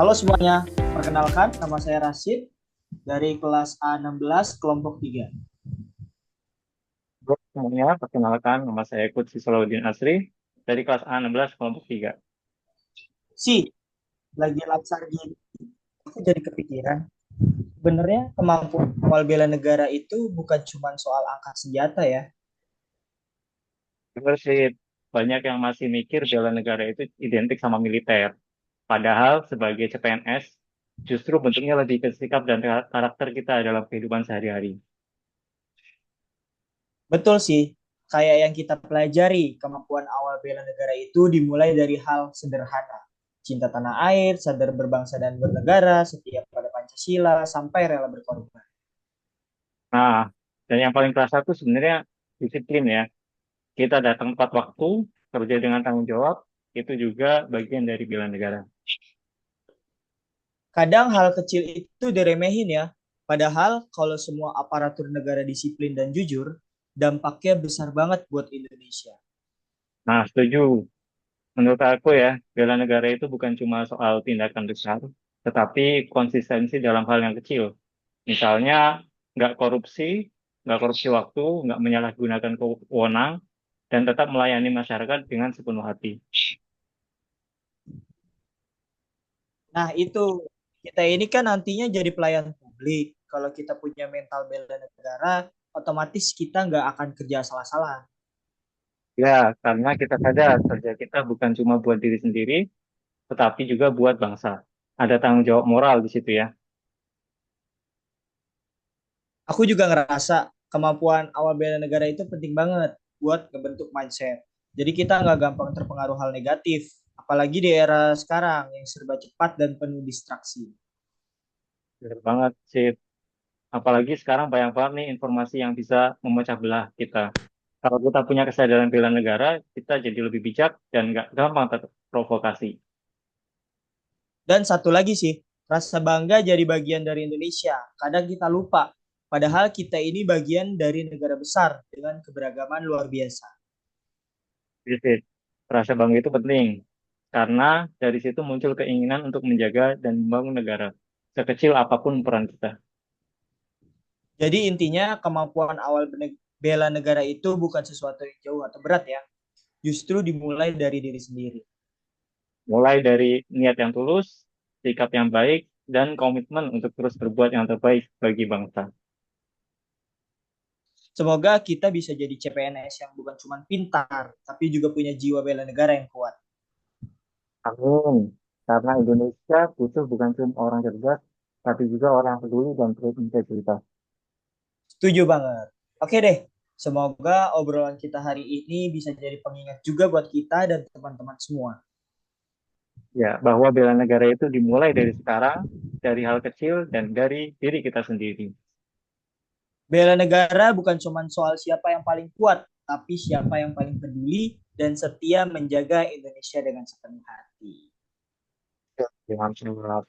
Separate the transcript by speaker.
Speaker 1: Halo semuanya, perkenalkan nama saya Rashid dari kelas A16 kelompok 3.
Speaker 2: Halo semuanya, perkenalkan nama saya Kudsi Salahuddin Asri dari kelas A16 kelompok 3.
Speaker 1: Si, lagi lapsar gini, aku jadi kepikiran. Sebenarnya kemampuan awal bela negara itu bukan cuma soal angkat senjata ya.
Speaker 2: Terus sih, banyak yang masih mikir bela negara itu identik sama militer. Padahal sebagai CPNS, justru bentuknya lebih ke sikap dan karakter kita dalam kehidupan sehari-hari.
Speaker 1: Betul sih, kayak yang kita pelajari, kemampuan awal bela negara itu dimulai dari hal sederhana. Cinta tanah air, sadar berbangsa dan bernegara, setia pada Pancasila, sampai rela berkorban.
Speaker 2: Nah, dan yang paling kerasa tuh sebenarnya disiplin ya. Kita datang tepat waktu, kerja dengan tanggung jawab, itu juga bagian dari bela negara.
Speaker 1: Kadang hal kecil itu diremehin ya. Padahal kalau semua aparatur negara disiplin dan jujur, dampaknya besar banget buat Indonesia.
Speaker 2: Nah, setuju. Menurut aku ya, bela negara itu bukan cuma soal tindakan besar, tetapi konsistensi dalam hal yang kecil. Misalnya, nggak korupsi, nggak korupsi waktu, nggak menyalahgunakan wewenang, dan tetap melayani masyarakat dengan sepenuh hati.
Speaker 1: Nah, itu kita ini kan nantinya jadi pelayan publik. Kalau kita punya mental bela negara, otomatis kita nggak akan kerja salah-salah.
Speaker 2: Ya, karena kita sadar kerja kita bukan cuma buat diri sendiri, tetapi juga buat bangsa. Ada tanggung jawab moral di situ ya.
Speaker 1: Aku juga ngerasa kemampuan awal bela negara itu penting banget buat ngebentuk mindset. Jadi kita nggak gampang terpengaruh hal negatif, apalagi di era sekarang yang serba cepat dan penuh distraksi.
Speaker 2: Benar banget sih. Apalagi sekarang banyak banget nih informasi yang bisa memecah belah kita. Kalau kita punya kesadaran bela negara, kita jadi lebih bijak dan nggak gampang terprovokasi.
Speaker 1: Dan satu lagi sih, rasa bangga jadi bagian dari Indonesia. Kadang kita lupa, padahal kita ini bagian dari negara besar dengan keberagaman luar biasa.
Speaker 2: Jadi, rasa bangga itu penting karena dari situ muncul keinginan untuk menjaga dan membangun negara, sekecil apapun peran kita.
Speaker 1: Jadi intinya kemampuan awal bela negara itu bukan sesuatu yang jauh atau berat ya. Justru dimulai dari diri sendiri.
Speaker 2: Mulai dari niat yang tulus, sikap yang baik, dan komitmen untuk terus berbuat yang terbaik bagi bangsa.
Speaker 1: Semoga kita bisa jadi CPNS yang bukan cuma pintar, tapi juga punya jiwa bela negara yang kuat.
Speaker 2: Amin. Karena Indonesia butuh bukan cuma orang cerdas, tapi juga orang peduli dan berintegritas.
Speaker 1: Setuju banget. Oke deh, semoga obrolan kita hari ini bisa jadi pengingat juga buat kita dan teman-teman semua.
Speaker 2: Ya, bahwa bela negara itu dimulai dari sekarang, dari hal kecil, dan dari diri kita sendiri.
Speaker 1: Bela negara bukan cuma soal siapa yang paling kuat, tapi siapa yang paling peduli dan setia menjaga Indonesia dengan sepenuh hati.
Speaker 2: Dengan semangat.